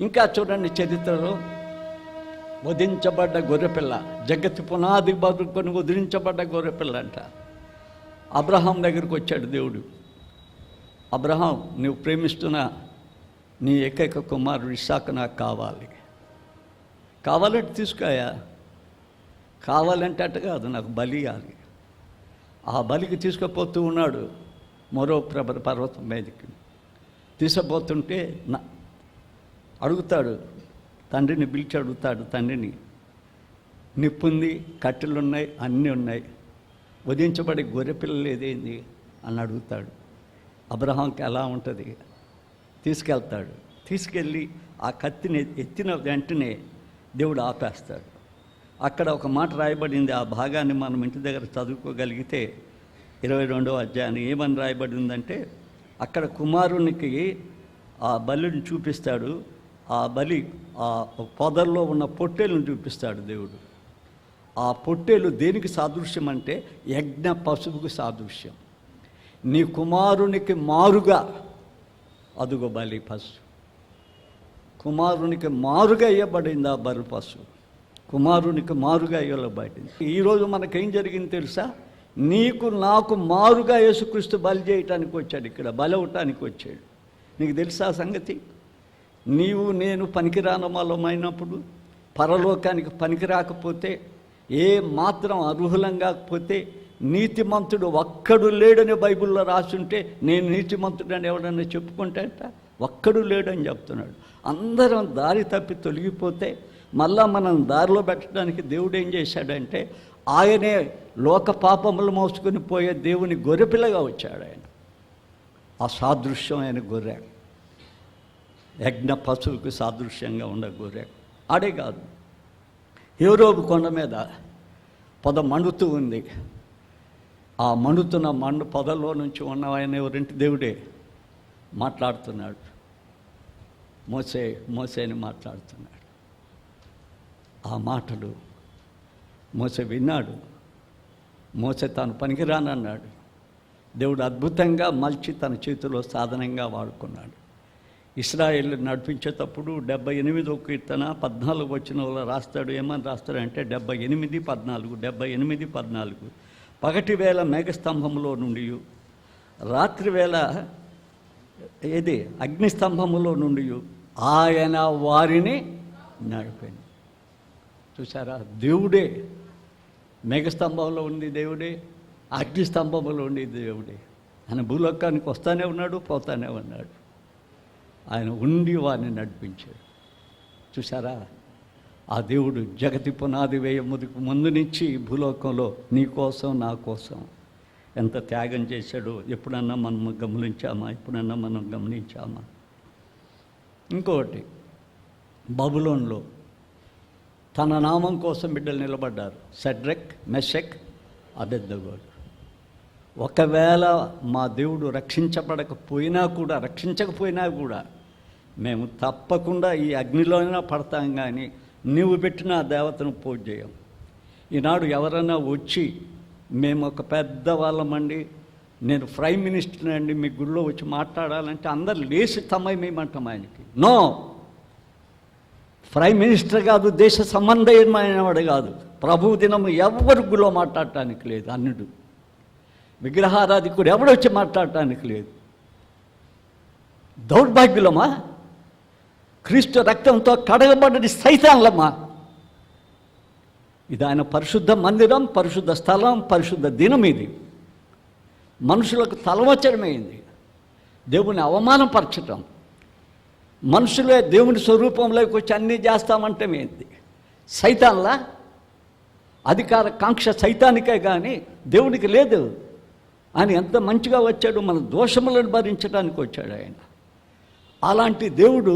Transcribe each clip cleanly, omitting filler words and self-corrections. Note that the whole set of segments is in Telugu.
ఇంకా చూడండి, చరిత్రలో వధించబడ్డ గొర్రెపిల్ల, జగత్తు పునాది బతుకొని వదిలించబడ్డ గొర్రెపిల్ల అంట. అబ్రహాం దగ్గరికి వచ్చాడు దేవుడు. అబ్రహాం, నువ్వు ప్రేమిస్తున్న నీ ఏకైక కుమారుడు ఇస్సాకు నాకు కావాలంటే తీసుకోయా, కావాలంటే అట్ట కాదు, నాకు బలి ఇవ్వాలి. ఆ బలికి తీసుకుపోతూ ఉన్నాడు. మరో పర్వతం మీదకి తీసుకుపోతుంటే అడుగుతాడు, తండ్రిని పిలిచి అడుగుతాడు, తండ్రిని, నిప్పుంది, కట్టెలున్నాయి, అన్నీ ఉన్నాయి, వధించబడి గొర్రెపిల్లలు ఏదేంది అని అడుగుతాడు. అబ్రహాంకి ఎలా ఉంటుంది? తీసుకెళ్తాడు. తీసుకెళ్ళి ఆ కత్తిని ఎత్తిన వెంటనే దేవుడు ఆపేస్తాడు. అక్కడ ఒక మాట రాయబడింది, ఆ భాగాన్ని మనం ఇంటి దగ్గర చదువుకోగలిగితే 22వ అధ్యాయం ఏమని రాయబడిందంటే, అక్కడ కుమారునికి ఆ బలిని చూపిస్తాడు. ఆ బలి ఆ పొదల్లో ఉన్న పొట్టేలను చూపిస్తాడు దేవుడు. ఆ పొట్టేలు దేనికి సాదృశ్యం అంటే యజ్ఞ పశువుకు సాదృశ్యం. నీ కుమారునికి మారుగా, అదుగో బలి పశువు, కుమారునికి మారుగా ఇవ్వబడింది ఆ బలి పశువు, కుమారునికి మారుగా ఇవ్వబడింది. ఈరోజు మనకేం జరిగింది తెలుసా? నీకు నాకు మారుగా యేసుక్రీస్తు బలి చేయటానికి వచ్చాడు, ఇక్కడ బలి అవటానికి వచ్చాడు. నీకు తెలుసా సంగతి? నీవు నేను పనికిరానమలమైనప్పుడు, పరలోకానికి పనికి రాకపోతే, ఏ మాత్రం అర్హులం కాకపోతే, నీతిమంతుడు ఒక్కడు లేడని బైబిల్లో రాసుంటే, నేను నీతిమంతుడని ఎవడన్నా చెప్పుకుంటేట ఒక్కడు లేడని చెప్తున్నాడు. అందరం దారి తప్పి తొలగిపోతే మళ్ళా మనం దారిలో పెట్టడానికి దేవుడు ఏం చేశాడంటే, ఆయనే లోక పాపములు మోసుకొని పోయే దేవుని గొర్రెపిల్లగా వచ్చాడు. ఆయన ఆ సాదృశ్యం, ఆయన గొర్రె, యజ్ఞ పశువుకు సాదృశ్యంగా ఉన్న గొర్రె. ఆడే కాదు, హేరోబు కొండ మీద పొద మండుతూ ఉంది. ఆ మండుతున్న పొదలో నుంచి ఉన్న ఆయన ఎవరింటి దేవుడే మాట్లాడుతున్నాడు. మోసేని మాట్లాడుతున్నాడు. ఆ మాటలు మోసే విన్నాడు. మోసే తాను పనికిరానన్నాడు. దేవుడు అద్భుతంగా మలిచి తన చేతిలో సాధనంగా వాడుకున్నాడు. ఇశ్రాయేలు నడిపించేటప్పుడు 78వ కీర్తన 14 వచనంలో రాస్తాడు. ఏమని రాస్తాడంటే 78:14 పగటి వేళ మేఘస్తంభములో నుండి, రాత్రి వేళ అగ్నిస్తంభములో నుండి ఆయన వారిని నడిపాడు. చూసారా? దేవుడే మేఘస్తంభంలో ఉంది, దేవుడే అగ్నిస్తంభంలో ఉంది, దేవుడే. ఆయన భూలోకానికి వస్తానే ఉన్నాడు, పోతానే ఉన్నాడు. ఆయన ఉండి వారిని నడిపించాడు. చూసారా? ఆ దేవుడు జగతి పునాది ముందు నుంచి భూలోకంలో నీ కోసం నా కోసం ఎంత త్యాగం చేశాడో ఎప్పుడన్నా మనం గమనించామా? ఇంకొకటి, బబులోన్లో తన నామం కోసం బిడ్డలు నిలబడ్డారు. షడ్రక్, మెషక్, అబేద్నెగోలు. ఒకవేళ మా దేవుడు రక్షించకపోయినా కూడా మేము తప్పకుండా ఈ అగ్నిలోనే పడతాం, కానీ నువ్వు పెట్టిన ఆ దేవతను పూజ చేయం. ఈనాడు ఎవరైనా వచ్చి, మేము ఒక పెద్ద వాళ్ళమండి, నేను ప్రైమ్ మినిస్టర్ అండి, మీ గుళ్ళో వచ్చి మాట్లాడాలంటే అందరు లేచి తమయమేమంటాం ఆయనకి. నో, ప్రైమ్ మినిస్టర్ కాదు, దేశ సంబంధమైనవాడు కాదు, ప్రభు దినము ఎవరు గుళ్ళో మాట్లాడటానికి లేదు. అన్నుడు విగ్రహారాధికుడు ఎవడొచ్చి మాట్లాడటానికి లేదు. దౌర్భాగ్యులమా? క్రీస్తు రక్తంతో కడగబడ్డది సైతాన్లమ్మా. ఇది ఆయన పరిశుద్ధ మందిరం, పరిశుద్ధ స్థలం, పరిశుద్ధ దినం. ఇది మనుషులకు తలవచ్చడమైంది, దేవుని అవమానపరచటం. మనుషులే దేవుని స్వరూపంలోకి వచ్చి అన్నీ చేస్తామంటే ఏంటి? సైతాన్లా? అధికార కాంక్ష సైతానికే కానీ దేవునికి లేదు. ఆయన ఎంత మంచిగా వచ్చాడు, మన దోషములను భరించడానికి వచ్చాడు ఆయన. అలాంటి దేవుడు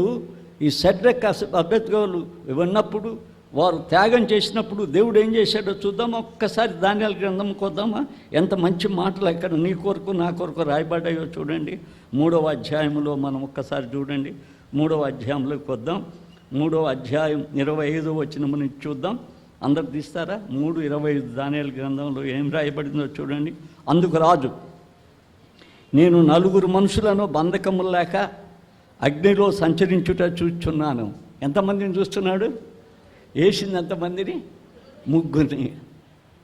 ఈ షడ్రక్, అబేద్నెగోలు విన్నప్పుడు, వారు త్యాగం చేసినప్పుడు దేవుడు ఏం చేశాడో చూద్దామా? ఒక్కసారి దానియేలు గ్రంథం కొద్దామా? ఎంత మంచి మాటలు ఎక్కడ నీ కొరకు నా కొరకు రాయబడ్డాయో చూడండి. 3వ అధ్యాయంలో మనం ఒక్కసారి చూడండి. 3వ అధ్యాయంలోకి వద్దాం. 3వ అధ్యాయం 25వ వచనం నుంచి చూద్దాం. అందరు తీస్తారా? 3:25 దానియేలు గ్రంథంలో ఏం రాయబడిందో చూడండి. అందుకు రాజు, నేను 4 మనుషులను బంధకములు లేక అగ్నిలో సంచరించుట చూస్తున్నాను. ఎంతమందిని చూస్తున్నాడు? వేసింది ఎంతమందిని? ముగ్గురిని.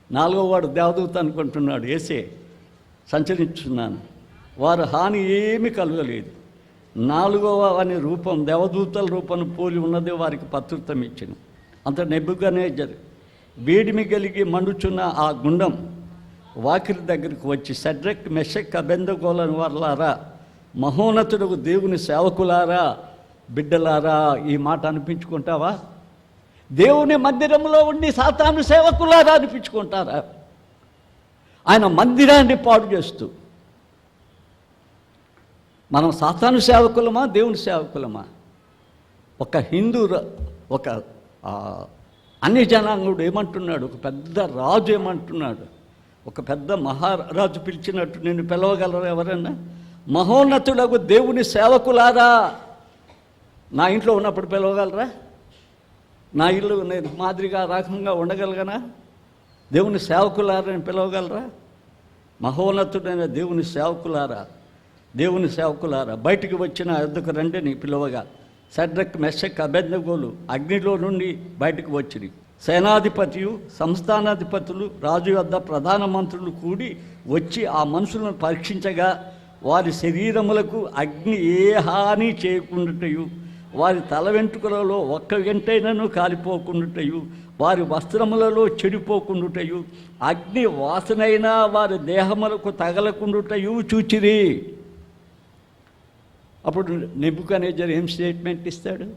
నాలుగో వాడు దేవదూత అనుకుంటున్నాడు. వేసే సంచరించున్నాను, వారు హాని ఏమీ కలగలేదు. నాలుగవ వాని రూపం దేవదూతల రూపం పోలి ఉన్నది, వారికి ప్రత్యుత్తరం ఇచ్చెను. అంత నెబుకద్నెజర్ వేడిమి కలిగి మండుచున్న ఆ గుండం వాకిలి దగ్గరికి వచ్చి, షడ్రక్ మెషక్ అబెద్నెగోలను వారలారా, మహోన్నతుడు దేవుని సేవకులారా, బిడ్డలారా, ఈ మాట అనిపించుకుంటావా? దేవుని మందిరంలో ఉండి సాతాను సేవకులారా అనిపించుకుంటారా? ఆయన మందిరాన్ని పాడు చేస్తూ. మనం సాతాను సేవకులమా, దేవుని సేవకులమా? ఒక హిందూ, ఒక అన్య జనాంగుడు ఏమంటున్నాడు? ఒక పెద్ద రాజు ఏమంటున్నాడు? ఒక పెద్ద మహారాజు పిలిచినట్టు నిన్ను పిలవగలరు ఎవరన్నా? మహోన్నతులకు దేవుని సేవకులారా. నా ఇంట్లో ఉన్నప్పుడు పిలవగలరా? నా ఇల్లు నేను మాదిరిగా రకంగా ఉండగలగనా? దేవుని సేవకులారని పిలవగలరా? మహోన్నతుడైన దేవుని సేవకులారా, దేవుని సేవకులారా, బయటికి వచ్చిన ఎద్దుకు రండిని పిలువగా షడ్రక్ మెషక్ అబెద్నెగోలు అగ్నిలో నుండి బయటకు వచ్చిరి. సేనాధిపతియు సంస్థానాధిపతులు రాజు వద్ద ప్రధాన మంత్రులు కూడి వచ్చి ఆ మనుషులను పరీక్షించగా, వారి శరీరములకు అగ్ని ఏ హాని చేయకుండాటయు, వారి తల వెంట్రుకలలో ఒక్క గంటైనను కాలిపోకుండాటయు, వారి వస్త్రములలో చెడిపోకుండాటయు, అగ్ని వాసనైనా వారి దేహములకు తగలకుండాటయు చూచిరి. అప్పుడు నెబుకద్నెజర్ ఏం స్టేట్మెంట్ ఇస్తాడు?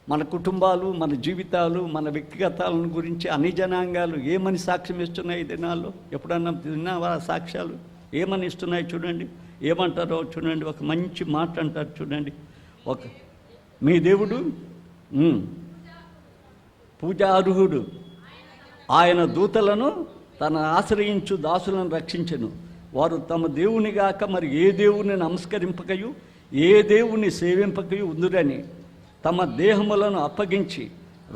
మన కుటుంబాలు, మన జీవితాలు, మన వ్యక్తిగతాలను గురించి అన్ని జనాంగాలు ఏమని సాక్ష్యం ఇస్తున్నాయి ఈ దినాల్లో? ఎప్పుడన్నా విన్నావా సాక్ష్యాలు? ఏమని ఇస్తున్నాయి చూడండి. ఏమంటారో చూడండి. ఒక మంచి మాట అంటారు చూడండి. మీ దేవుడు పూజార్హుడు, ఆయన దూతలను తన ఆశ్రయించు దాసులను రక్షించెను. వారు తమ దేవుని గాక మరి ఏ దేవుని నమస్కరింపకయు ఏ దేవుని సేవింపకయు ఉందురని తమ దేహములను అప్పగించి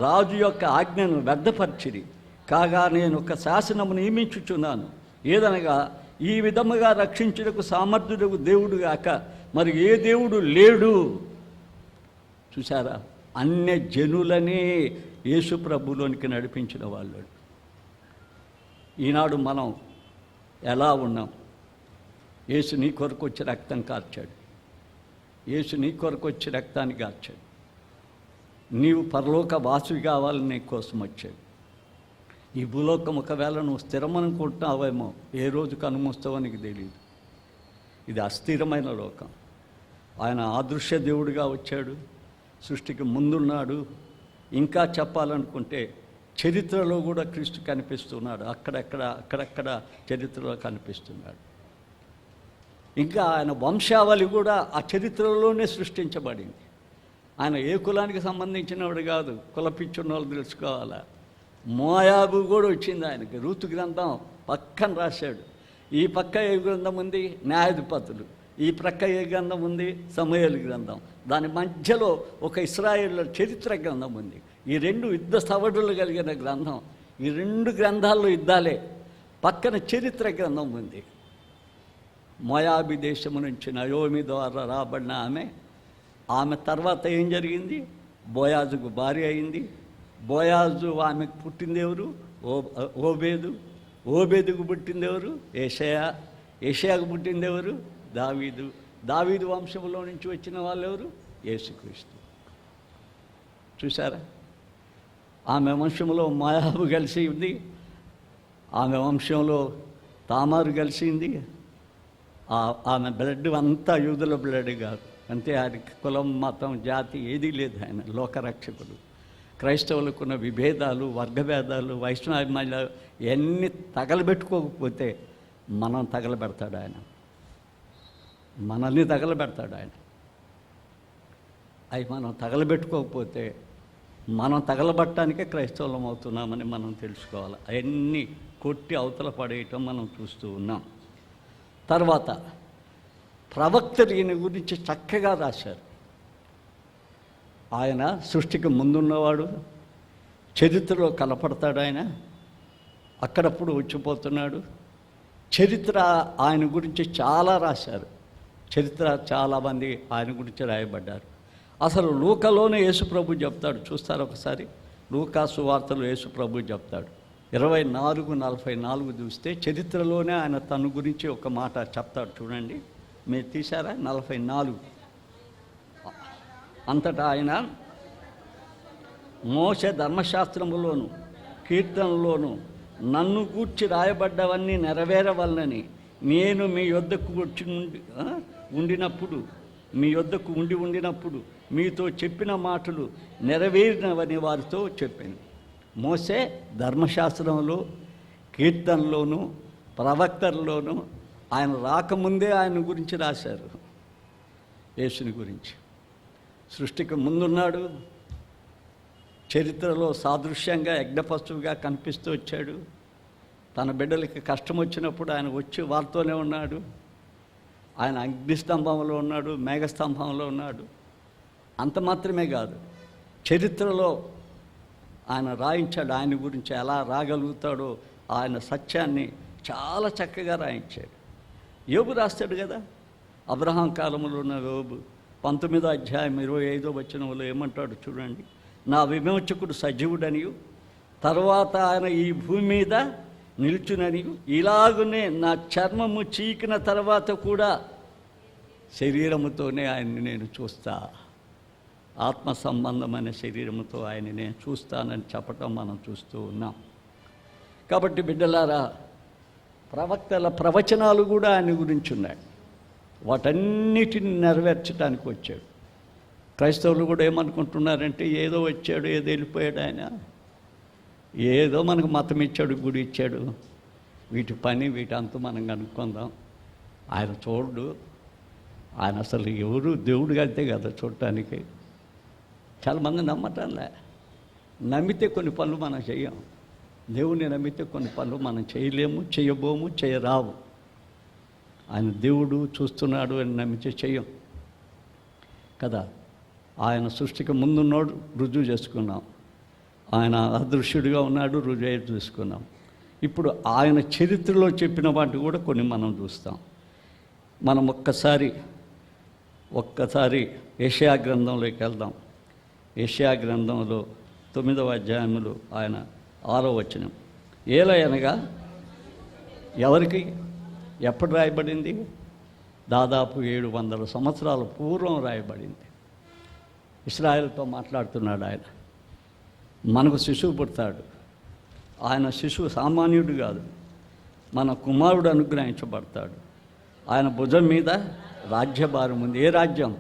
రాజు యొక్క ఆజ్ఞను వ్యర్థపరిచిరి. కాగా నేను ఒక శాసనము నియమించుచున్నాను, ఏదనగా ఈ విధముగా రక్షించుటకు సామర్థ్యుడకు దేవుడు గాక మరి ఏ దేవుడు లేడు. చూసారా? అన్య జనులనే యేసు ప్రభులోనికి నడిపించిన వాళ్ళు. ఈనాడు మనం ఎలా ఉన్నాం? యేసు నీ కొరకు వచ్చి రక్తం కార్చాడు. యేసు నీ కొరకు వచ్చి రక్తాన్ని కార్చాడు. నీవు పరలోక వాసువి కావాలని నీ కోసం వచ్చాడు. ఈ భూలోకం ఒకవేళ నువ్వు స్థిరమనుకుంటున్నావేమో, ఏ రోజు కనుమూస్తావో నీకు తెలియదు. ఇది అస్థిరమైన లోకం. ఆయన అదృశ్య దేవుడిగా వచ్చాడు, సృష్టికి ముందున్నాడు. ఇంకా చెప్పాలనుకుంటే చరిత్రలో కూడా క్రీస్తు కనిపిస్తున్నాడు. అక్కడక్కడ చరిత్రలో కనిపిస్తున్నాడు. ఇంకా ఆయన వంశావళి కూడా ఆ చరిత్రలోనే సృష్టించబడింది. ఆయన ఏ కులానికి సంబంధించినవాడు కాదు, కులపిచ్చున్న వాళ్ళు తెలుసుకోవాలా. మోయాబు కూడా వచ్చింది ఆయనకి. రూతు గ్రంథం పక్కన రాశాడు. ఈ పక్క ఏ గ్రంథం ఉంది? న్యాయాధిపతులు. ఈ ప్రక్క ఏ గ్రంథం ఉంది? సమూయేలు గ్రంథం. దాని మధ్యలో ఒక ఇశ్రాయేలు చరిత్ర గ్రంథం ఉంది. ఈ రెండు యుద్ధ సవడులు కలిగిన గ్రంథం. ఈ రెండు గ్రంథాల్లో యుద్ధాలే. పక్కన చరిత్ర గ్రంథం ఉంది. మోయాబి దేశము నుంచి నయోమి ద్వారా రాబడిన ఆమె తర్వాత ఏం జరిగింది? బోయాజుకు భార్య అయింది. బోయాజు ఆమెకు పుట్టింది ఎవరు? ఓబేదు. ఓబేదుకు పుట్టింది ఎవరు? యెషయా. యెషయాకు పుట్టింది ఎవరు? దావీదు. దావీదు వంశంలో నుంచి వచ్చిన వాళ్ళు ఎవరు? యేసుక్రీస్తు. చూసారా? ఆమె వంశంలో మోయాబు కలిసి ఉంది, ఆమె వంశంలో తామారు కలిసింది. ఆమె బ్లడ్ అంతా యూదుల బ్లడ్ కాదు, అంతే. ఆయనకి కులం, మతం, జాతి ఏదీ లేదు. ఆయన లోకరక్షకుడు. క్రైస్తవులకున్న విభేదాలు, వర్గభేదాలు, వైష్ణవాభిమానాలు ఎన్ని తగలబెట్టుకోకపోతే మనం తగలబెడతాడు ఆయన. మనల్ని తగలబెడతాడు ఆయన. అవి మనం తగలబెట్టుకోకపోతే మనం తగలబట్టడానికే క్రైస్తవులం అవుతున్నామని మనం తెలుసుకోవాలి. అవన్నీ కొట్టి అవతల పడేయటం మనం చూస్తూ ఉన్నాం. తర్వాత ప్రవక్తలు ఈయన గురించి చక్కగా రాశారు. ఆయన సృష్టికి ముందున్నవాడు, చరిత్రలో కనపడతాడు. ఆయన అక్కడప్పుడు వచ్చిపోతున్నాడు. చరిత్ర ఆయన గురించి చాలా రాశారు. చరిత్ర చాలామంది ఆయన గురించి రాయబడ్డారు. అసలు లూకాలోనే యేసు ప్రభు చెప్తాడు, చూస్తారు ఒకసారి. లూకా సువార్తలో యేసు ప్రభు చెప్తాడు 24:44 చూస్తే చరిత్రలోనే ఆయన తన గురించి ఒక మాట చెప్తాడు. చూడండి, మీరు తీశారా? 44. అంతటా ఆయన మోషే ధర్మశాస్త్రములోను కీర్తనలోను నన్ను గూర్చి రాయబడ్డవన్నీ నెరవేరవలనని నేను మీ యొద్దకు వచ్చి ఉండినప్పుడు, మీ యొద్దకు ఉండినప్పుడు మీతో చెప్పిన మాటలు నెరవేరినవని వారితో చెప్పాను. మోసే ధర్మశాస్త్రంలో కీర్తనలోను ప్రవక్తల్లోనూ ఆయన రాకముందే ఆయన గురించి రాశారు. యేసుని గురించి సృష్టికి ముందున్నాడు, చరిత్రలో సాదృశ్యంగా యజ్ఞపశువుగా కనిపిస్తూ వచ్చాడు. తన బిడ్డలకి కష్టం వచ్చినప్పుడు ఆయన వచ్చి వారితోనే ఉన్నాడు. ఆయన అగ్నిస్తంభంలో ఉన్నాడు, మేఘస్తంభంలో ఉన్నాడు. అంత మాత్రమే కాదు, చరిత్రలో ఆయన రాయించాడు. ఆయన గురించి ఎలా రాగలుగుతాడో ఆయన సత్యాన్ని చాలా చక్కగా రాయించాడు. యోబు రాస్తాడు కదా, అబ్రహాం కాలంలో ఉన్న యోబు 19వ అధ్యాయం 25వ వచనంలో ఏమంటాడు చూడండి. నా విమోచకుడు సజీవుడనియు తర్వాత ఆయన ఈ భూమి మీద నిల్చుననియు ఇలాగునే నా చర్మము చీకిన తర్వాత కూడా శరీరముతోనే ఆయన్ని నేను చూస్తా, ఆత్మ సంబంధమైన శరీరముతో ఆయన్ని నేను చూస్తానని చెప్పటం మనం చూస్తూ ఉన్నాం. కాబట్టి బిడ్డలారా, ప్రవక్తల ప్రవచనాలు కూడా ఆయన గురించి ఉన్నాయి. వాటన్నిటిని నెరవేర్చడానికి వచ్చాడు. క్రైస్తవులు కూడా ఏమనుకుంటున్నారంటే ఏదో వచ్చాడు, ఏదో వెళ్ళిపోయాడు, ఆయన ఏదో మనకు మతం ఇచ్చాడు, గుడి ఇచ్చాడు, వీటి పని వీటి అంతా మనం కనుక్కుందాం. ఆయన చూడు, ఆయన అసలు ఎవరు దేవుడిగా అంతే కదా చూడటానికి. చాలామంది నమ్మటంలే. నమ్మితే కొన్ని పనులు మనం చెయ్యం. దేవుడిని నమ్మితే కొన్ని పనులు మనం చేయలేము, చేయబోము, చేయరావు. ఆయన దేవుడు చూస్తున్నాడు అని నమ్మితే చెయ్యం కదా. ఆయన సృష్టికి ముందున్నాడు, రుజువు చేసుకున్నాం. ఆయన అదృశ్యుడిగా ఉన్నాడు, రుజువు చేసుకున్నాం. ఇప్పుడు ఆయన చరిత్రలో చెప్పిన వాటి కూడా కొన్ని మనం చూస్తాం. మనం ఒక్కసారి యెషయా గ్రంథంలోకి వెళ్దాం. యెషయా గ్రంథంలో 9వ అధ్యాయంలో ఆయన 6వ వచనం. ఏలయనగా ఎవరికి ఎప్పుడు రాయబడింది? దాదాపు 700 సంవత్సరాల పూర్వం రాయబడింది. ఇశ్రాయేలుతో మాట్లాడుతున్నాడు ఆయన. మనకు శిశువు పుడతాడు. ఆయన శిశువు సామాన్యుడు కాదు, మన కుమారుడు అనుగ్రహించబడతాడు. ఆయన భుజం మీద రాజ్యభారం ఉంది. ఏ రాజ్యం?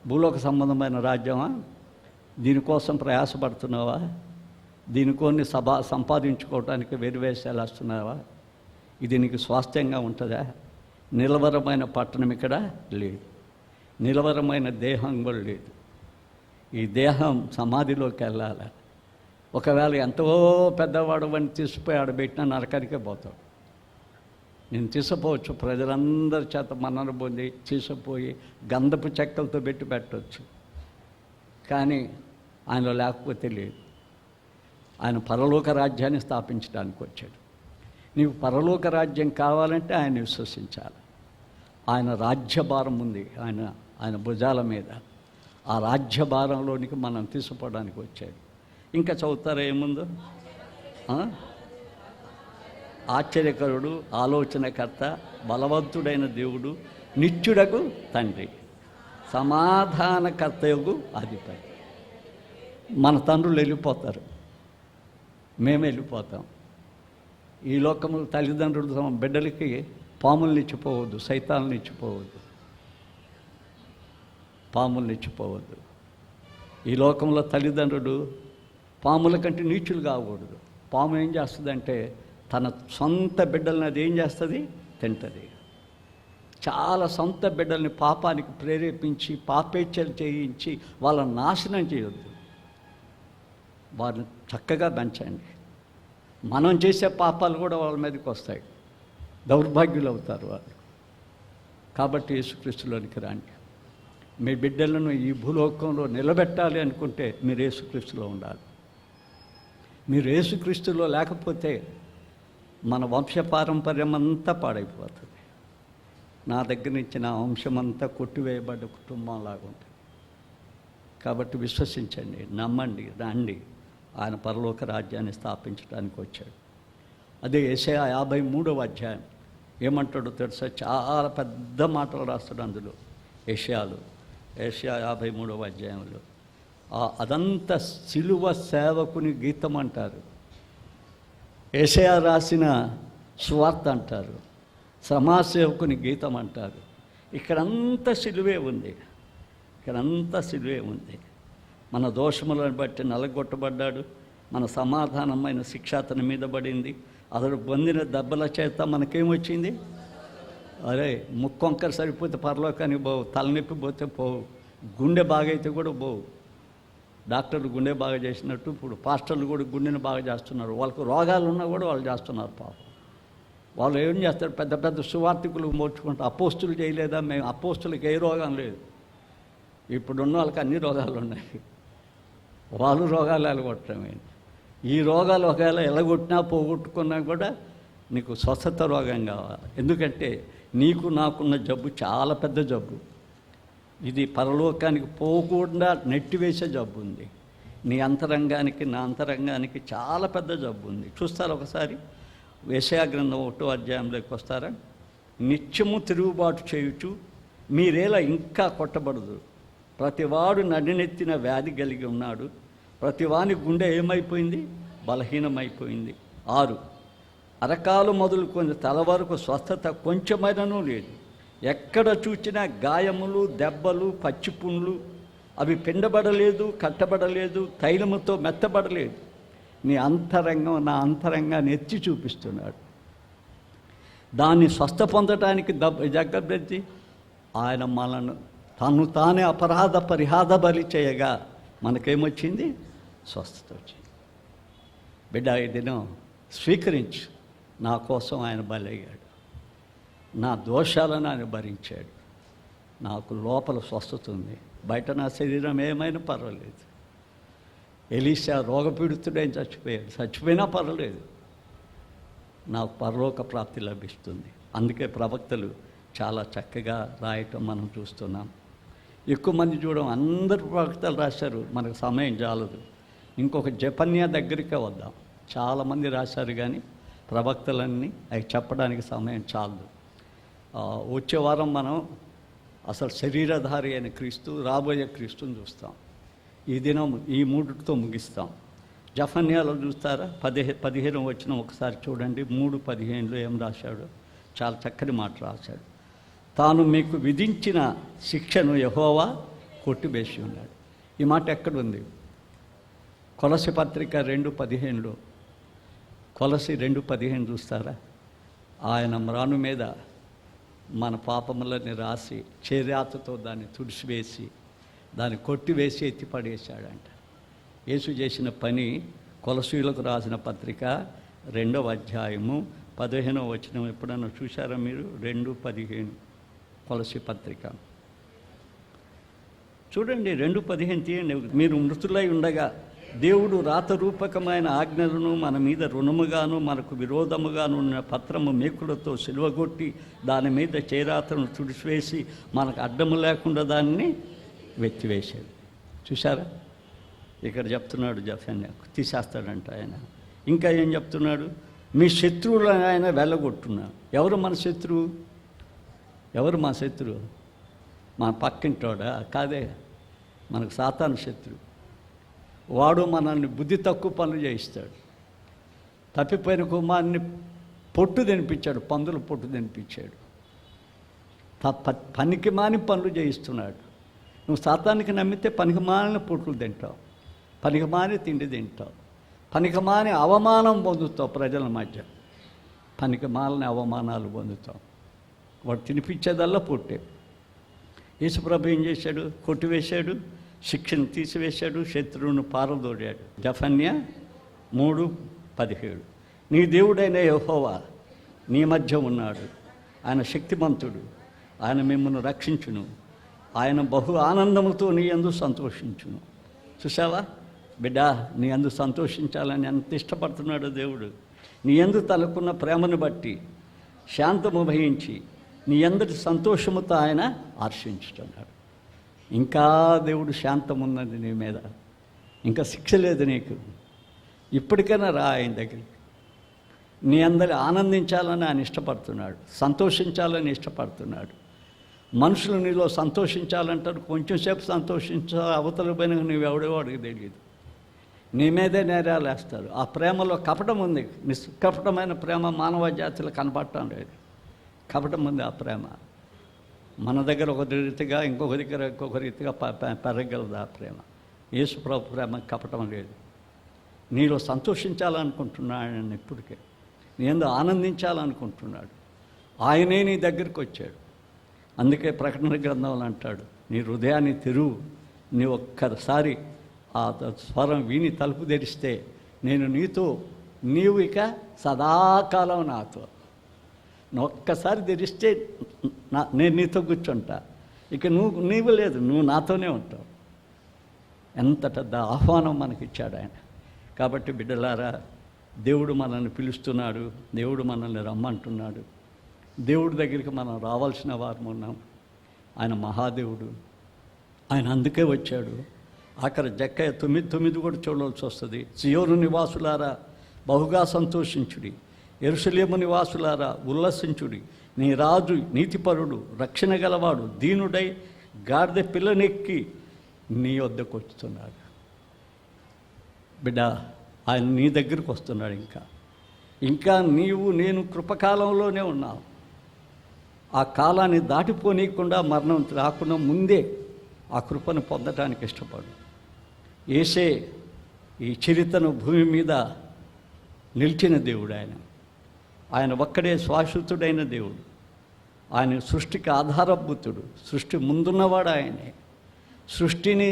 భూలోక సంబంధమైన రాజ్యమా? దీనికోసం ప్రయాసపడుతున్నావా? దీనికోన్ని సంపాదించుకోవటానికి వెరివేసాలు వస్తున్నావా? ఇది నీకు స్వాస్థ్యంగా ఉంటుందా? నిలవరమైన పట్టణం ఇక్కడ లేదు, నిలవరమైన దేహం కూడా లేదు. ఈ దేహం సమాధిలోకి వెళ్ళాలి. ఒకవేళ ఎంతో పెద్దవాడు అని తీసిపోయి ఆడబెట్టినా నరకానికే పోతాడు. నేను తీసుకుపోవచ్చు, ప్రజలందరి చేత మన్నన పొంది తీసుకుపోయి గంధపు చెక్కలతో పెట్టవచ్చు. కానీ ఆయనలో లేకపోతే లేదు. ఆయన పరలోక రాజ్యాన్ని స్థాపించడానికి వచ్చాడు. నీవు పరలోక రాజ్యం కావాలంటే ఆయన విశ్వసించాలి. ఆయన రాజ్యభారం ఉంది ఆయన భుజాల మీద. ఆ రాజ్యభారంలోనికి మనం తీసుకుపోవడానికి వచ్చాడు. ఇంకా చదువుతారా ఏముందో? ఆశ్చర్యకరుడు, ఆలోచనకర్త, బలవంతుడైన దేవుడు, నిత్యుడకు తండ్రి, సమాధానకర్తయగు అధిపతి. మన తండ్రులు వెళ్ళిపోతారు, మేము వెళ్ళిపోతాం. ఈ లోకంలో తల్లిదండ్రులు తమ బిడ్డలకి పాములను ఇచ్చిపోవద్దు, సైతాలను ఇచ్చిపోవద్దు, పాములను ఇచ్చిపోవద్దు. ఈ లోకంలో తల్లిదండ్రులు పాముల కంటే నీచులు కాకూడదు. పాము ఏం చేస్తుందంటే తన సొంత బిడ్డలను అది ఏం చేస్తుంది? తింటుంది. చాలా సొంత బిడ్డల్ని పాపానికి ప్రేరేపించి పాపేచ్ఛలు చేయించి వాళ్ళని నాశనం చేయొద్దు. వారిని చక్కగా పెంచండి. మనం చేసే పాపాలు కూడా వాళ్ళ మీదకి వస్తాయి, దౌర్భాగ్యులు అవుతారు వాళ్ళు. కాబట్టి యేసుక్రీస్తులోనికి రండి. మీ బిడ్డలను ఈ భూలోకంలో నిలబెట్టాలి అనుకుంటే మీరు యేసుక్రీస్తులో ఉండాలి. మీరు యేసుక్రీస్తులో లేకపోతే మన వంశపారంపర్యం అంతా పాడైపోతుంది. నా దగ్గర నుంచి నా వంశమంతా కొట్టివేయబడ్డ కుటుంబం లాగా ఉంటుంది. కాబట్టి విశ్వసించండి, నమ్మండి, రండి. ఆయన పరలోక రాజ్యాన్ని స్థాపించడానికి వచ్చాడు. అదే యెషయా 53వ అధ్యాయం ఏమంటాడో తెలుసా? చాలా పెద్ద మాటలు రాస్తాడు అందులో. యెషయా 53వ అధ్యాయంలో అదంతా సిలువ సేవకుని గీతం అంటారు, యెషయా రాసిన సువార్త అంటారు, సమాజసేవకుని గీతం అంటారు. ఇక్కడంతా సిలువే ఉంది, ఇక్కడంతా సిలువే ఉంది. మన దోషములను బట్టి నలగొట్టబడ్డాడు, మన సమాధానమైన శిక్ష అతని మీద పడింది. అతడు పొందిన దెబ్బల చేత మనకేమొచ్చింది? అరే, ముక్కొంకర సరిపోతే పరలోకానికి పోవు, తలనొప్పి పోతే పోవు, గుండె బాగైతే కూడా పోవు. డాక్టర్లు గుండె బాగా చేసినట్టు ఇప్పుడు పాస్టర్లు కూడా గుండెని బాగా చేస్తున్నారు. వాళ్ళకు రోగాలు ఉన్నా కూడా వాళ్ళు చేస్తున్నారు. పాపం వాళ్ళు ఏం చేస్తారు? పెద్ద పెద్ద సువార్థికులు మోర్చుకుంటారు. అపోస్తులు చేయలేదా? మేము అపోస్తులకు ఏ రోగం లేదు. ఇప్పుడున్న వాళ్ళకి అన్ని రోగాలు ఉన్నాయి. వాళ్ళు రోగాలు ఎలగొట్టడమే. ఈ రోగాలు ఒకవేళ ఎలగొట్టినా పోగొట్టుకున్నా కూడా నీకు స్వస్థత రోగం కావాలి. ఎందుకంటే నీకు నాకున్న జబ్బు చాలా పెద్ద జబ్బు. ఇది పరలోకానికి పోకుండా నెట్టివేసే జబ్బు ఉంది. నీ అంతరంగానికి నా అంతరంగానికి చాలా పెద్ద జబ్బు ఉంది. చూస్తారు ఒకసారి యెషయా గ్రంథం 1వ అధ్యాయంలోకి వస్తారా? నిత్యము తిరుగుబాటు చేయుచు మీరేలా ఇంకా కొట్టబడదు. ప్రతివాడు నడినెత్తిన వ్యాధి కలిగి ఉన్నాడు, ప్రతివాని గుండె ఏమైపోయింది? బలహీనమైపోయింది. 6 అరకాలు మొదలుకొని తల వరకు స్వస్థత కొంచెమైనను లేదు. ఎక్కడ చూచినా గాయములు, దెబ్బలు, పచ్చిపుండ్లు. అవి పిండబడలేదు, కట్టబడలేదు, తైలముతో మెత్తబడలేదు. నీ అంతరంగం నా అంతరంగాన్ని ఎత్తి చూపిస్తున్నాడు. దాన్ని స్వస్థ పొందటానికి జగ్గబెట్టి ఆయన మనను తను తానే అపరాధ పరిహాద బలి చేయగా మనకేమొచ్చింది? స్వస్థత వచ్చింది. బిడ్డ, ఈ దినం స్వీకరించు. నా కోసం ఆయన బలయ్యాడు, నా దోషాలను ఆయన భరించాడు. నాకు లోపల స్వస్థత ఉంది, బయట నా శరీరం ఏమైనా పర్వాలేదు. ఎలీషా రోగపీడితుడైన చచ్చిపోయినా పర్వాలేదు, నాకు పరలోక ప్రాప్తి లభిస్తుంది. అందుకే ప్రవక్తలు చాలా చక్కగా రాయటం మనం చూస్తున్నాం. ఎక్కువ మంది చూడడం, అందరు ప్రవక్తలు రాశారు, మనకు సమయం చాలదు. ఇంకొక జపన్యా దగ్గరికే వద్దాం. చాలామంది రాశారు కానీ ప్రవక్తలన్నీ అవి చెప్పడానికి సమయం చాలదు. వచ్చే వారం మనం అసలు శరీరధారి అయిన క్రీస్తు, రాబోయే క్రీస్తుని చూస్తాం. ఈ దినం ఈ 3తో ముగిస్తాం. జఫన్యాలో చూస్తారా? 15 వచ్చిన ఒకసారి చూడండి. 3:15లో ఏం రాశాడు? చాలా చక్కని మాట రాశాడు. తాను మీకు విధించిన శిక్షను యెహోవా కొట్టివేసి ఉన్నాడు. ఈ మాట ఎక్కడుంది? కొలసి పత్రిక 2:15లో, కొలసి 2:15 చూస్తారా? ఆయన మ్రాను మీద మన పాపములని రాసి చేరాతతో దాన్ని తుడిసివేసి దాన్ని కొట్టివేసి ఎత్తిపడేశాడంట. యేసు చేసిన పని కొలసీలకు రాసిన పత్రిక 2వ అధ్యాయము 15వ వచనం ఎప్పుడన్నా చూశారా మీరు? 2:15 కొలసీ పత్రిక చూడండి. 2:15 తీయండి. మీరు మృతులై ఉండగా దేవుడు రాతరూపకమైన ఆజ్ఞలను మన మీద రుణముగాను మనకు విరోధముగాను ఉన్న పత్రము మేకులతో సిలువగొట్టి దాని మీద చేరాతను తుడిసివేసి మనకు అడ్డము లేకుండా దాన్ని వెత్తివేశాడు. చూసారా? ఇక్కడ చెప్తున్నాడు జఫన్యా, తీసేస్తాడంట ఆయన. ఇంకా ఏం చెప్తున్నాడు? మీ శత్రువులను ఆయన వెళ్ళగొట్టున్నాడు. ఎవరు మన శత్రువు? ఎవరు మా శత్రువు? మన పక్కింటోడా? కాదే, మనకు సాతాను శత్రువు. వాడు మనల్ని బుద్ధి తక్కువ పనులు చేయిస్తాడు. తప్పిపోయిన కుమారుని పొట్టు తినిపించాడు, పందుల పొట్టు తినిపించాడు. పనికి మాని పనులు చేయిస్తున్నాడు. నువ్వు సాతానికి నమ్మితే పనికి మాలిన పొట్లు తింటావు, పనికి మాని తిండి తింటావు, పనికి మాని అవమానం పొందుతావు ప్రజల మధ్య, పనికి మాలిన అవమానాలు పొందుతావు. వాడు తినిపించేదల్లా పొట్టే. యేసుప్రభు ఏం చేశాడు? కొట్టివేశాడు, శిక్షను తీసివేశాడు, శత్రువును పారదోడాడు. జఫన్యా 3:17 నీ దేవుడైన యెహోవా నీ మధ్య ఉన్నాడు, ఆయన శక్తిమంతుడు, ఆయన మిమ్మల్ని రక్షించును, ఆయన బహు ఆనందముతో నీ యందు సంతోషించును. చూసావా బిడ్డ? నీ యందు సంతోషించాలని ఎంత ఇష్టపడుతున్నాడు దేవుడు. నీ యందు తనకున్న ప్రేమను బట్టి శాంతము వహించి నీ అందరి సంతోషముతో ఆయన హర్షించుతున్నాడు. ఇంకా దేవుడు శాంతం ఉన్నది నీ మీద, ఇంకా శిక్ష లేదు నీకు. ఇప్పటికైనా రా ఆయన దగ్గరికి. నీ అందరి ఆనందించాలని ఆయన ఇష్టపడుతున్నాడు, సంతోషించాలని ఇష్టపడుతున్నాడు. మనుషులు నీలో సంతోషించాలంటారు, కొంచెంసేపు సంతోషించాలి, అవతల పైన నువ్వెవడో వాడికి తెలియదు, నీ మీదే నేరాలు వేస్తారు. ఆ ప్రేమలో కపటం ఉంది, నిష్కపటమైన ప్రేమ మానవ జాతిలో కనపడటం లేదు, కపటం ఉంది ఆ ప్రేమ. మన దగ్గర ఒక రీతిగా ఇంకొక దగ్గర ఇంకొక రీతిగా పెరగలదు ఆ ప్రేమ. యేసు ప్రభు ప్రేమ కపటం లేదు. నీలో సంతోషించాలనుకుంటున్నాడు ఆయన, ఇప్పటికే నీ యందు ఆనందించాలనుకుంటున్నాడు. ఆయనే నీ దగ్గరికి వచ్చాడు. అందుకే ప్రకటన గ్రంథంలో అంటాడు, నీ హృదయాన్ని తెరువు, నీ ఒక్కసారి ఆ స్వరం విని తలుపు తెరిస్తే నేను నీతో, నీవు ఇక సదాకాలం నాతో. నువ్వు ఒక్కసారి తెరిస్తే నేను నీతో కూర్చుంటా, ఇక నీవు లేదు, నువ్వు నాతోనే ఉంటావు. ఎంత పెద్ద ఆహ్వానం మనకిచ్చాడు ఆయన. కాబట్టి బిడ్డలారా, దేవుడు మనల్ని పిలుస్తున్నాడు, దేవుడు మనల్ని రమ్మంటున్నాడు. దేవుడి దగ్గరికి మనం రావాల్సిన వారు ఉన్నాం. ఆయన మహాదేవుడు, ఆయన అందుకే వచ్చాడు. ఆఖరి జక్కయ్య 9:9 కూడా చూడవలసి వస్తుంది. సియోను నివాసులారా బహుగా సంతోషించుడి, యెరూషలేము నివాసులారా ఉల్లసించుడి. నీ రాజు నీతిపరుడు, రక్షణ గలవాడు, దీనుడై గాడిద పిల్లనెక్కి నీ వద్దకు వస్తున్నాడు. బిడ్డ, ఆయన నీ దగ్గరికి వస్తున్నాడు. ఇంకా నీవు నేను కృపకాలంలోనే ఉన్నావు. ఆ కాలాన్ని దాటిపోనీయకుండా, మరణం రాకుండా ముందే ఆ కృపను పొందటానికి ఇష్టపడు. యేసే ఈ చరిత్రను భూమి మీద నిలిచిన దేవుడు ఆయన. ఆయన ఒక్కడే శాశ్వతుడైన దేవుడు. ఆయన సృష్టికి ఆధారభూతుడు. సృష్టి ముందున్నవాడు ఆయనే. సృష్టిని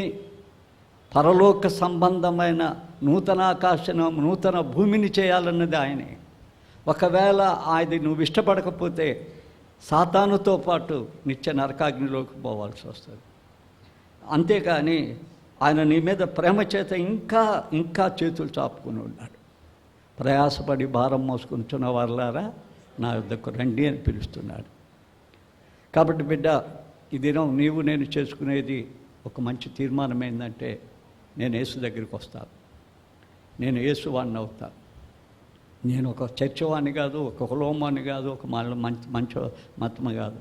పరలోక సంబంధమైన నూతన ఆకాశం, నూతన భూమిని చేయాలన్నది ఆయనే. ఒకవేళ అది నువ్వు ఇష్టపడకపోతే సాతానుతో పాటు నిత్య నరకాగ్నిలోకి పోవాల్సి వస్తుంది. అంతేకాని ఆయన నీ మీద ప్రేమ చేత ఇంకా చేతులు చాపుకుని ఉన్నాడు. ప్రయాసపడి భారం మోసుకుంటున్న వారులారా నా వద్దకు రండి అని పిలుస్తున్నాడు. కాబట్టి బిడ్డ, ఈ దినం నీవు నేను చేసుకునేది ఒక మంచి తీర్మానం ఏంటంటే, నేను యేసు దగ్గరికి వస్తాను, నేను యేసు వాడిని అవుతాను. నేను ఒక చర్చవాణ్ణి కాదు, ఒక కులోమాన్ని కాదు, ఒక మంచి మతమ కాదు.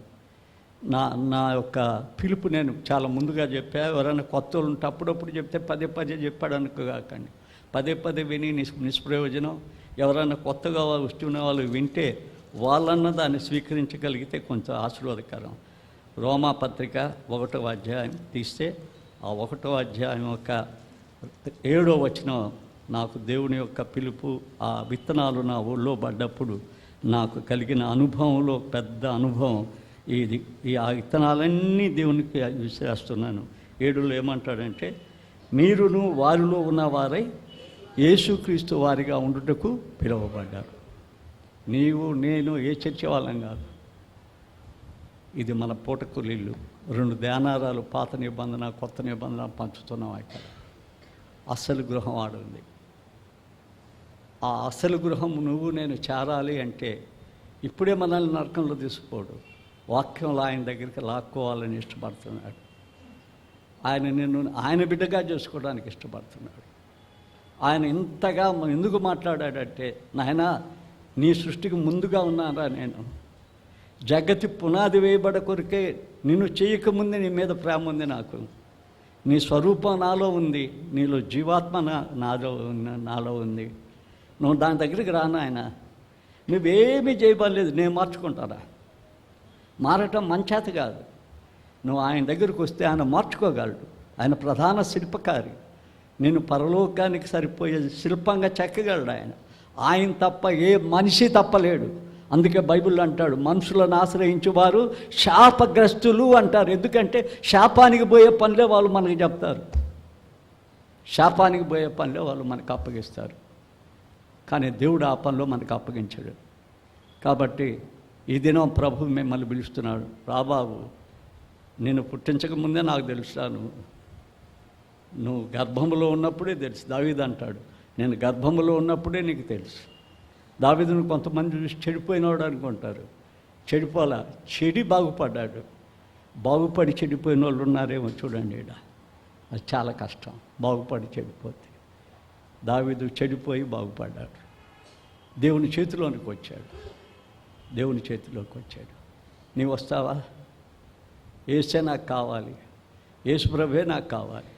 నా యొక్క పిలుపు నేను చాలా ముందుగా చెప్పా. ఎవరైనా కొత్త వాళ్ళు ఉంటే అప్పుడప్పుడు చెప్తే పదే చెప్పాడు అనుకోకండి. పదే విని నిష్ప్రయోజనం. ఎవరైనా కొత్తగా వస్తున్న వాళ్ళు వింటే వాళ్ళన్న దాన్ని స్వీకరించగలిగితే కొంచెం ఆశీర్వాదకరం. రోమా పత్రిక 1వ అధ్యాయం తీస్తే ఆ 1వ అధ్యాయం యొక్క 7వ వచనం, నాకు దేవుని యొక్క పిలుపు, ఆ విత్తనాలు నా ఊళ్ళో పడ్డప్పుడు నాకు కలిగిన అనుభవంలో పెద్ద అనుభవం ఇది. ఆ విత్తనాలన్నీ దేవునికి విసిరేస్తున్నాను. 7లో ఏమంటాడంటే, మీరును వారిలో ఉన్నవారై యేసుక్రీస్తు వారిగా ఉండుటకు పిలువబడ్డారు. నీవు నేను ఏ చర్చ వాళ్ళం కాదు. ఇది మన పూటకూలీళ్ళు 2 ధ్యానారాలు పాత నిబంధన కొత్త నిబంధన పంచుతున్నాం. ఇక్కడ అసలు గృహం ఆడుంది. ఆ అసలు గృహం నువ్వు నేను చేరాలి అంటే ఇప్పుడే మనల్ని నరకంలో తీసుకుపోడు. వాక్యంలో ఆయన దగ్గరికి లాక్కోవాలని ఇష్టపడుతున్నాడు. ఆయన నిన్ను ఆయన బిడ్డగా చేసుకోవడానికి ఇష్టపడుతున్నాడు. ఆయన ఇంతగా ఎందుకు మాట్లాడాడంటే, నాయనా నీ సృష్టికి ముందుగా ఉన్నారా నేను, జగతి పునాది వేయబడ కొరికే నిన్ను చేయకముందే నీ మీద ప్రేమ ఉంది నాకు. నీ స్వరూపం నాలో ఉంది, నీలో జీవాత్మ నాలో ఉంది. నువ్వు దాని దగ్గరికి రాను. ఆయన నువ్వేమీ చేయబడలేదు, నేను మార్చుకుంటారా? మారటం మంచేత కాదు. నువ్వు ఆయన దగ్గరికి వస్తే ఆయన మార్చుకోగలడు. ఆయన ప్రధాన శిల్పకారి. నేను పరలోకానికి సరిపోయే శిల్పంగా చెక్కగలడు ఆయన తప్ప ఏ మనిషి తప్పలేడు. అందుకే బైబిల్ అంటాడు, మనుషులను ఆశ్రయించువారు శాపగ్రస్తులు అంటారు. ఎందుకంటే శాపానికి పోయే పనులే వాళ్ళు మనకి చెప్తారు, శాపానికి పోయే పనులే వాళ్ళు మనకు అప్పగిస్తారు. కానీ దేవుడు ఆ పనిలో మనకు అప్పగించాడు. కాబట్టి ఈ దినం ప్రభు మిమ్మల్ని పిలుస్తున్నాడు, రాబాబు నేను పుట్టించకముందే నాకు తెలుసాను, నువ్వు గర్భంలో ఉన్నప్పుడే తెలుసు. దావీదు అంటాడు, నేను గర్భంలో ఉన్నప్పుడే నీకు తెలుసు. దావీదును కొంతమంది చూసి చెడిపోయినవాడు అనుకుంటారు. చెడిపోలా, చెడి బాగుపడ్డాడు. బాగుపడి చెడిపోయిన వాళ్ళు ఉన్నారేమో చూడండి. ఈడ అది చాలా కష్టం, బాగుపడి చెడిపోతే. దావీదు చెడిపోయి బాగుపడ్డాడు, దేవుని చేతిలోనికి వచ్చాడు. దేవుని చేతిలోకి వచ్చాడు. నీవు వస్తావా? యేసే నాకు కావాలి, యేసు ప్రభువే నాకు కావాలి.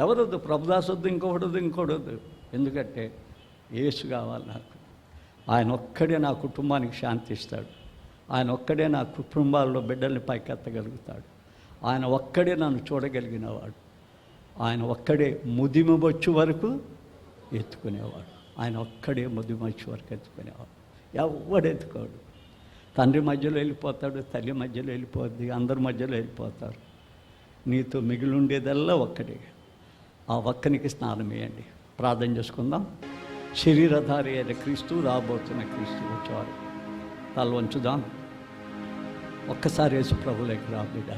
ఎవరొద్దు, ప్రభుదాస్ వద్దు, ఇంకోడొద్దు. ఎందుకంటే యేసు కావాలి నాకు. ఆయన ఒక్కడే నా కుటుంబానికి శాంతి ఇస్తాడు. ఆయన ఒక్కడే నా కుటుంబాల్లో బిడ్డల్ని పైకెత్తగలుగుతాడు. ఆయన ఒక్కడే నన్ను చూడగలిగినవాడు. ఆయన ఒక్కడే ముదిమొచ్చు వరకు ఎత్తుకునేవాడు. ఆయన ఒక్కడే ముదిమొచ్చు వరకు ఎత్తుకునేవాడు. ఎవడు ఎత్తుకోడు. తండ్రి మధ్యలో వెళ్ళిపోతాడు, తల్లి మధ్యలో వెళ్ళిపోద్ది, అందరి మధ్యలో వెళ్ళిపోతారు. నీతో మిగిలి ఉండేదల్లా ఒక్కడే. ఆ ఒక్కనికి స్నానం వేయండి. ప్రార్థన చేసుకుందాం. శరీరధారి అయిన క్రీస్తు, రాబోతున్న క్రీస్తు వచ్చేవారు. తల వంచుదాం. ఒక్కసారి యేసు ప్రభువులోకి రా బిడ్డ.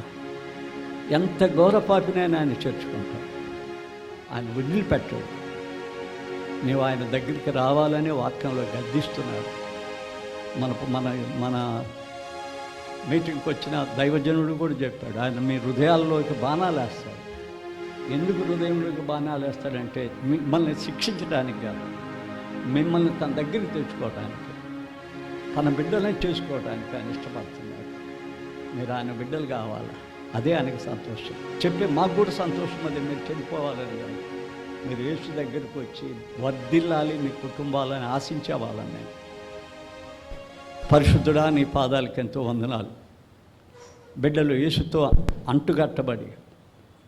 ఎంత ఘోరపాపినైనా ఆయన చేర్చుకుంటాడు. ఆయన వదిలిపెట్టాడు. నీవు ఆయన దగ్గరికి రావాలనే వాక్యంలో గద్దిస్తున్నాడు. మన మీటింగ్కి వచ్చిన దైవజనుడు కూడా చెప్పాడు, ఆయన మీ హృదయాల్లోకి బాణాలు వేస్తాడు. ఎందుకు హృదయంలోకి బాణాలు వేస్తాడంటే మిమ్మల్ని శిక్షించడానికి కాదు, మిమ్మల్ని తన దగ్గరికి తెచ్చుకోవడానికి, తన బిడ్డలని చేసుకోవడానికి ఆయన ఇష్టపడుతున్నాడు. మీరు ఆయన బిడ్డలు కావాలా, అదే ఆయనకి సంతోషం. చెప్పే మాకు కూడా సంతోషం, అది మీరు చనిపోవాలని కాదు, మీరు యేసు దగ్గరికి వచ్చి వర్ధిల్లాలి, మీ కుటుంబాలని ఆశించే వాళ్ళని. నేను పరిశుద్ధుడా, నీ పాదాలకి ఎంతో వందనాలు. బిడ్డలు యేసుతో అంటుగట్టబడి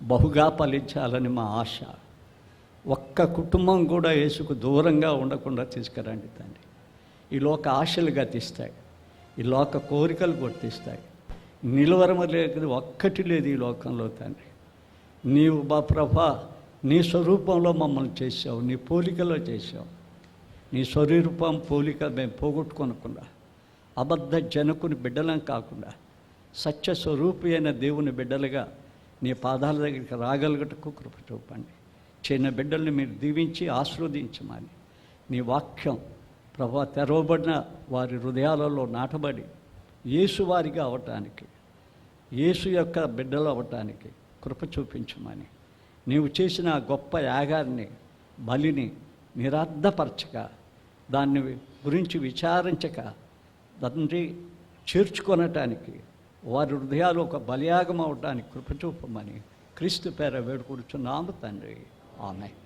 బహుగా ఫలించాలని మా ఆశ. ఒక్క కుటుంబం కూడా యేసుకు దూరంగా ఉండకుండా తీసుకురండి తండ్రి. ఈ లోక ఆశలు గతిస్తాయి, ఈ లోక కోరికలు గుర్తిస్తాయి. నిలువరమ లేదు, ఒక్కటి లేదు ఈ లోకంలో తండ్రి. నీవు మా ప్రభా నీ స్వరూపంలో మమ్మల్ని చేసావు, నీ పోలికలో చేసావు. నీ స్వరూపం పోలిక మేము పోగొట్టుకోనకుండా, అబద్ధ జనకుని బిడ్డలం కాకుండా సత్య స్వరూపి అయిన దేవుని బిడ్డలుగా నీ పాదాల దగ్గరికి రాగలుగుటకు కృప చూపండి. చిన్న బిడ్డల్ని మీరు దీవించి ఆశీర్వదించమని నీ వాక్యం ప్రభా తెరవబడిన వారి హృదయాలలో నాటబడి యేసు వారిగా అవటానికి, యేసు యొక్క బిడ్డలు అవటానికి కృప చూపించమని, నీవు చేసిన గొప్ప యాగాన్ని, బలిని నిరర్ధపరచక, దాన్ని గురించి విచారించక తండ్రి చేర్చుకొనటానికి, వారి హృదయాలు ఒక బలియాగం అవటానికి కృప చూపమని క్రీస్తు పేర వేడుకొనుచున్నాము తండ్రి. ఆమేన్.